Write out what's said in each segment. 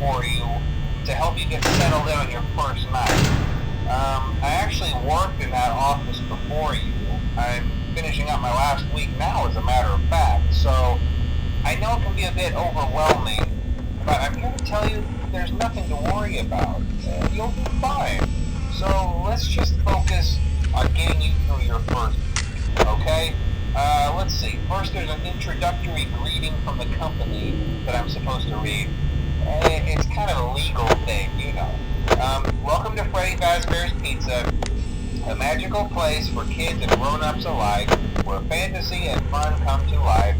for you to help you get settled in on your first night. I actually worked in that office before you. I'm finishing up my last week now, as a matter of fact, so I know it can be a bit overwhelming, but I'm here to tell you there's nothing to worry about. You'll be fine. So let's just focus on getting you through your first week, okay? Let's see. First, there's an introductory greeting from the company that I'm supposed to read. It's kind of a legal thing, you know. Welcome to Freddy Fazbear's Pizza, a magical place for kids and grown-ups alike, where fantasy and fun come to life.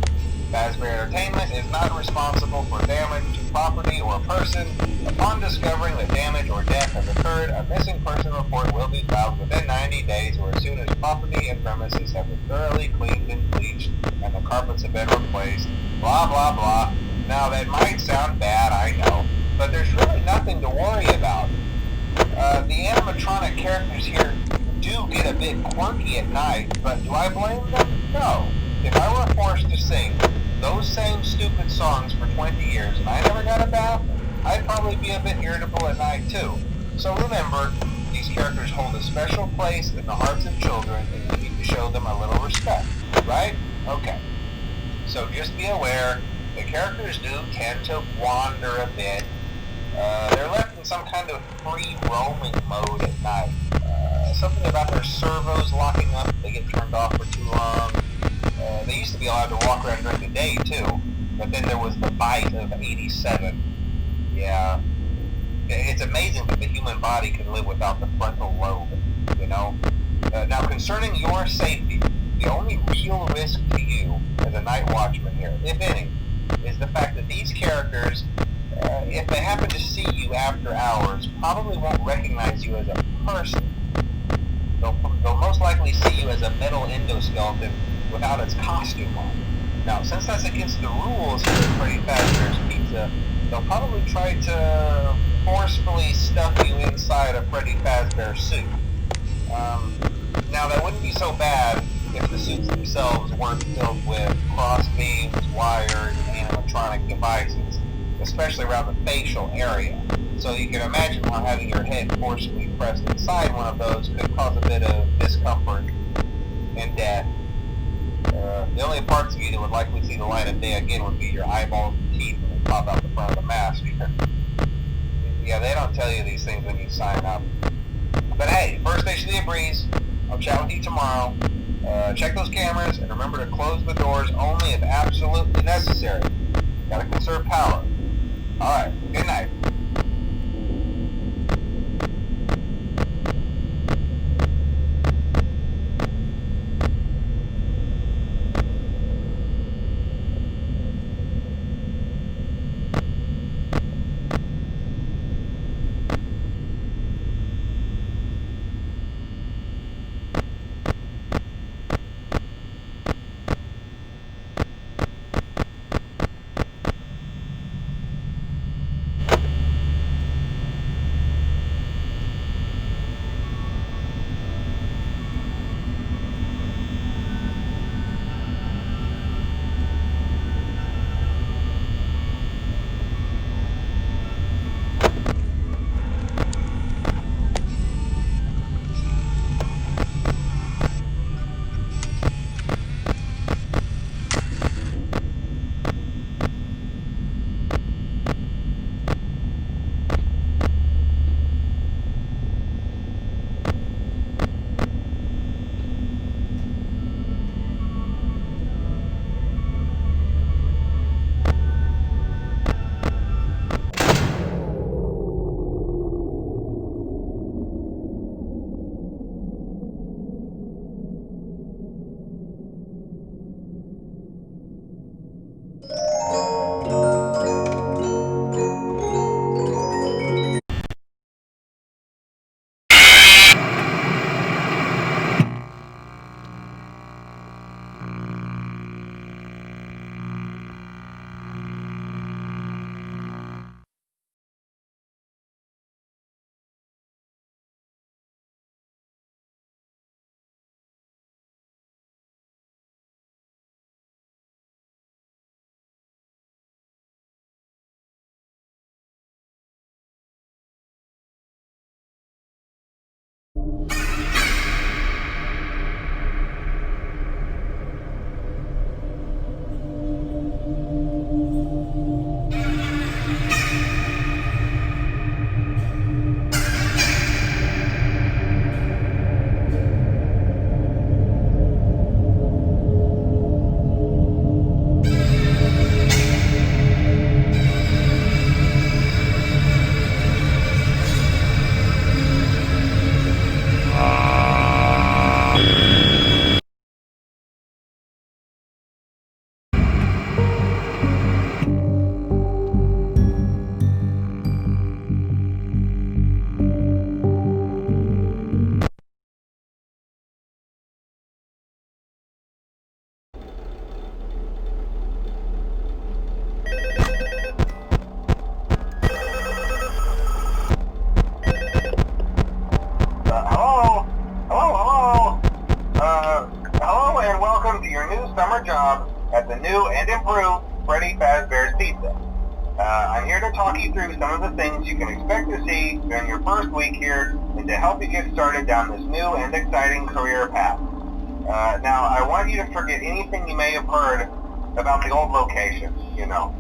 Fazbear Entertainment is not responsible for damage to property or person. Upon discovering that damage or death has occurred, a missing person report will be filed within 90 days or as soon as property and premises have been thoroughly cleaned and bleached and the carpets have been replaced. Blah, blah, blah. Now, that might sound bad, I know, but there's really nothing to worry about. The animatronic characters here do get a bit quirky at night, but do I blame them? No. If I were forced to sing those same stupid songs for 20 years and I never got a bath, I'd probably be a bit irritable at night too. So remember, these characters hold a special place in the hearts of children and we need to show them a little respect, right? Okay. So just be aware, the characters do tend to wander a bit. They're left in some kind of free roaming mode at night. Something about their servos locking up if they get turned off for too long. They used to be allowed to walk around during the day too, but then there was the bite of 87. Yeah. It's amazing that the human body can live without the frontal lobe, you know? Now, concerning your safety, the only real risk to you as a night watchman here, if any, is the fact that these characters, if they happen to see you after hours, probably won't recognize you as a person. They'll most likely see you as a metal endoskeleton without its costume on. Now, since that's against the rules here at Freddy Fazbear's Pizza, they'll probably try to forcefully stuff you inside a Freddy Fazbear suit. Now, that wouldn't be so bad if the suits themselves weren't filled with cross beams, wires, and animatronic devices, especially around the facial area. So you can imagine how having your head forcefully pressed inside one of those could cause a bit of discomfort and death. The only parts of you that would likely see the light of day again would be your eyeballs and teeth when they pop out the front of the mask. Yeah, they don't tell you these things when you sign up. But hey, first station of the breeze. I'll chat with you tomorrow. Check those cameras and remember to close the doors only if absolutely necessary. Gotta conserve power. Alright, good night. I'm here to talk you through some of the things you can expect to see during your first week here and to help you get started down this new and exciting career path. Now, I want you to forget anything you may have heard about the old location, you know.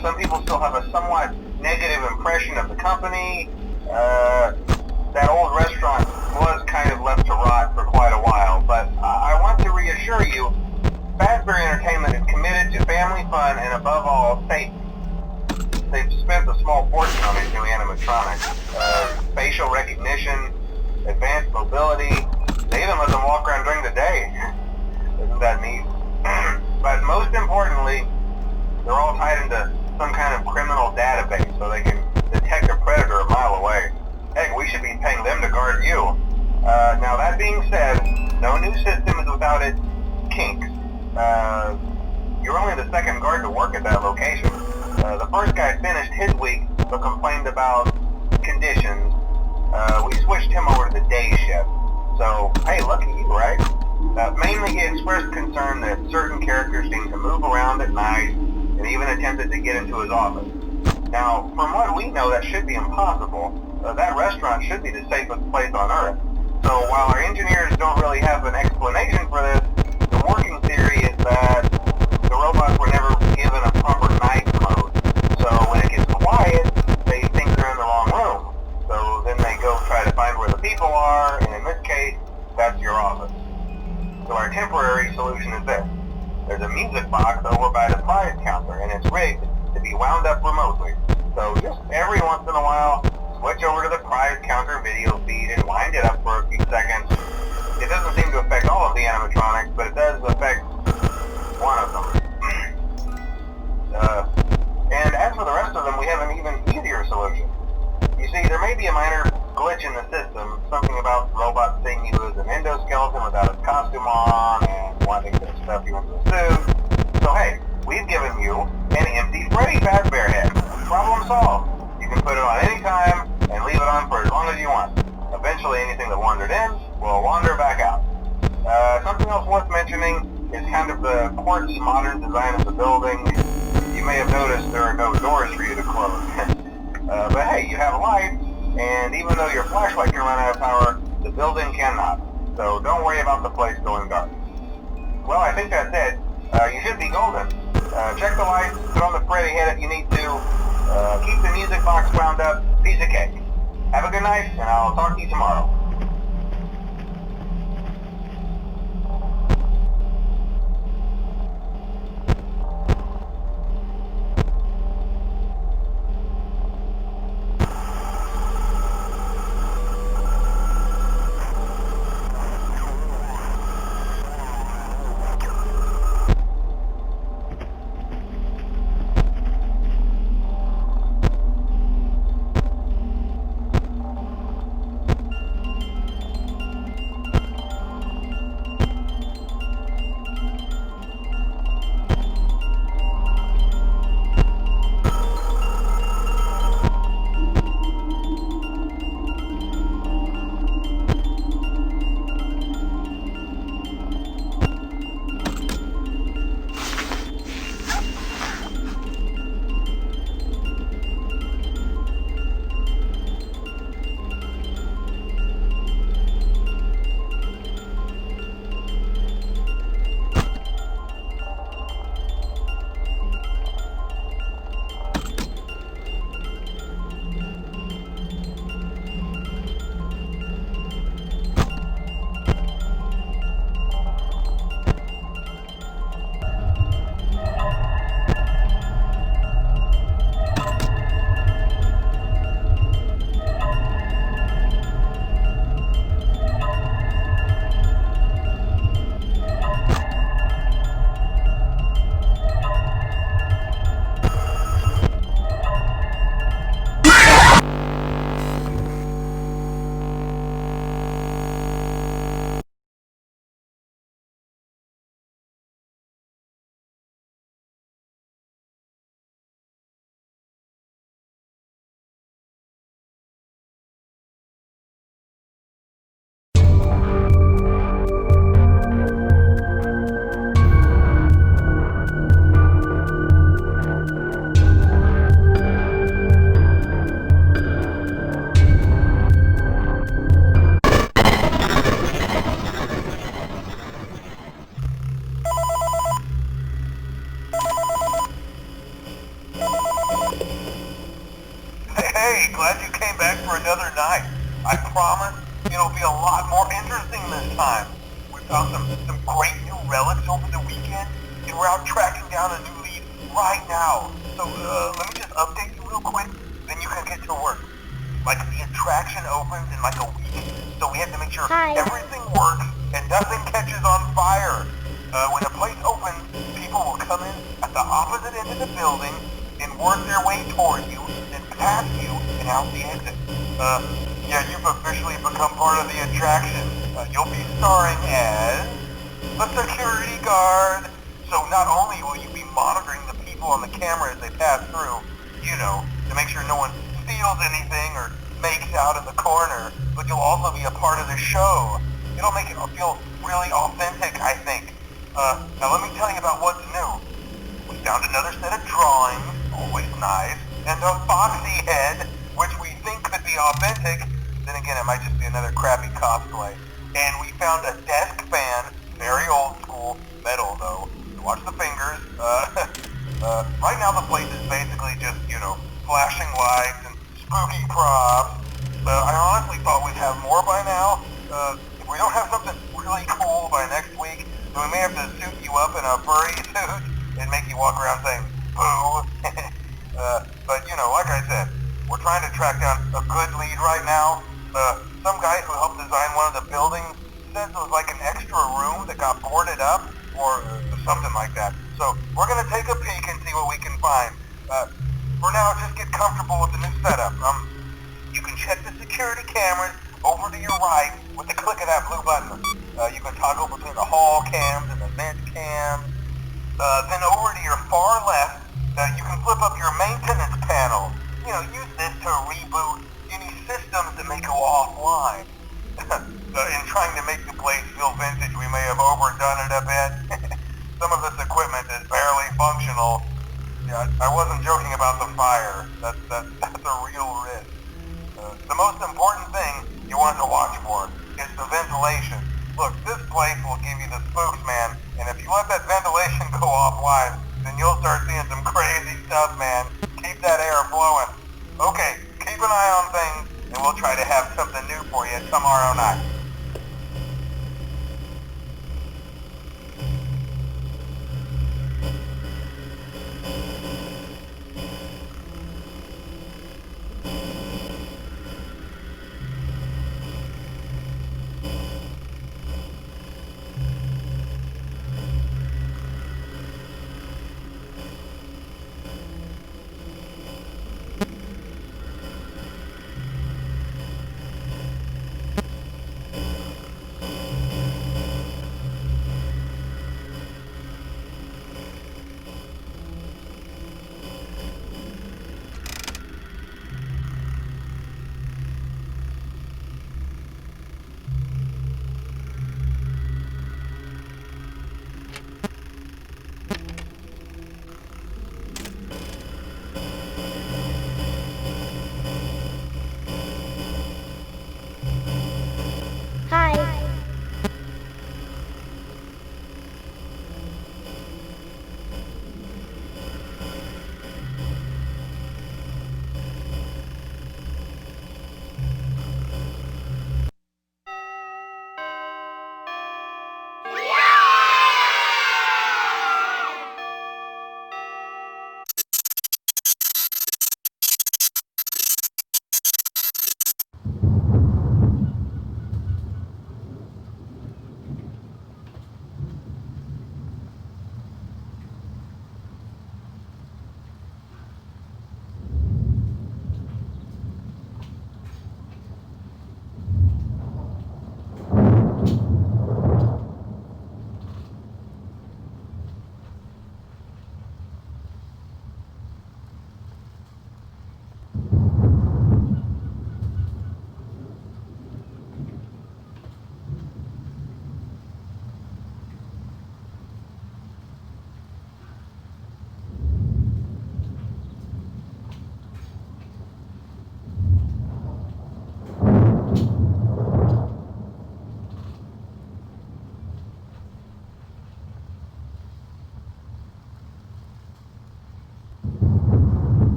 Some people still have a somewhat negative impression of the company. That old restaurant was kind of left to rot for quite a while, but I want to reassure you, Fazbear Entertainment is committed to family fun and above all, safety. They've spent a small fortune on these new animatronics. Facial recognition, advanced mobility, they even let them walk around during the day. Isn't that neat? But most importantly, they're all tied into some kind of criminal database so they can detect a predator a mile away. Heck, we should be paying them to guard you. Now that being said, no new system is without its kinks. You're only the second guard to work at that location. The first guy finished his week but complained about conditions. We switched him over to the day shift. So, hey, lucky you, right? Mainly he expressed concern that certain characters seemed to move around at night and even attempted to get into his office. Now, from what we know, that should be impossible. That restaurant should be the safest place on Earth. So while our engineers don't really have an explanation for this, the working theory is that the robots were never given a proper night mode. So when it gets quiet, they think they're in the wrong room. So then they go try to find where the people are, and in this case, that's your office. So our temporary solution is this. There's a music box over by the prize counter, and it's rigged to be wound up remotely. So just every once in a while, switch over to the prize counter video feed and wind it up for a few seconds. It doesn't seem to affect all of the animatronics, but it does affect one of them. And as for the rest of them, we have an even easier solution. You see, there may be a minor glitch in the system, something about robots seeing you as an endoskeleton without a costume on and wanting to stuff you into a suit. So hey, we've given you an empty Freddy Fazbear head. Problem solved. You can put it on any time and leave it on for as long as you want. Eventually anything that wandered in will wander back out. Something else worth mentioning is kind of the quirky modern design of the building. You may have noticed there are no doors for you to close. But hey, you have lights, and even though your flashlight can run out of power, the building cannot. So don't worry about the place going dark. Well, I think that's it. You should be golden. Check the lights, put on the Freddy head if you need to. Keep the music box wound up. Piece of cake. Have a good night, and I'll talk to you tomorrow. Hey, glad you came back for another night. I promise it'll be a lot more interesting this time. We found some great new relics over the weekend, and we're out tracking down a new lead right now. So let me just update you real quick, then you can get to work. Like, the attraction opens in like a week, so we have to make sure everything works and nothing catches on fire. When the place opens, people will come in at the opposite end of the building and work their way toward you, then past you and out the exit. Yeah, you've officially become part of the attraction. You'll be starring as the security guard. So not only will you be monitoring the people on the camera as they pass through, you know, to make sure no one steals anything or makes out in the corner, but you'll also be a part of the show. It'll make it feel really authentic, I think. Now let me tell you about what's new. We found another set of drawings, always nice, and a foxy head, which we think could be authentic. Then again, it might just be another crappy cosplay. And we found a desk fan, very old school, metal though. So watch the fingers. Right now the place is basically just, you know, flashing lights and spooky props. I honestly thought we'd have more by now. If we don't have something really cool by next week, then we may have to suit you up in a furry suit and make you walk around saying, boo. But, you know, like I said, we're trying to track down a good lead right now. Some guy who helped design one of the buildings says it was like an extra room that got boarded up or something like that. So we're going to take a peek and see what we can find. For now, just get comfortable with the new setup. You can check the security cameras over to your right with the click of that blue button. You can toggle between the hall cams and the vent cams. Then over to your far left, you can flip up your maintenance panel. You know, use this to reboot any systems that may go offline. In trying to make the place feel vintage, we may have overdone it a bit. Some of this equipment is barely functional. Yeah, I wasn't joking about the fire. That's a real risk. The most important thing you want to watch for is the ventilation. Look, this place will give you the spooks, man, and if you let that ventilation go offline, then you'll start seeing some crazy stuff, man. Keep that air flowing. Okay, keep an eye on things, and we'll try to have something new for you tomorrow night.